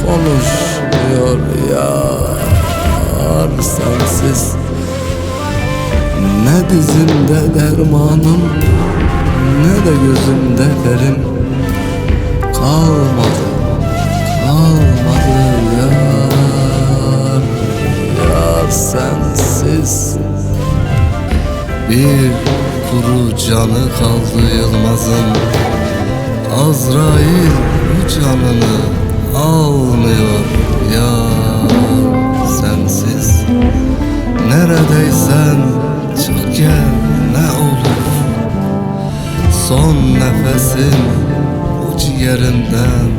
konuşmuyor yar sensiz. Ne dizimde dermanım, ne de gözümde ferim kalmadı, kalmadı yar, yar sensiz. Bir kuru canı kaldı Yılmaz'ın, Azrail bu canını almıyor yar sensiz. Neredeysen çık gel ne olur, son nefesin o ciğerinden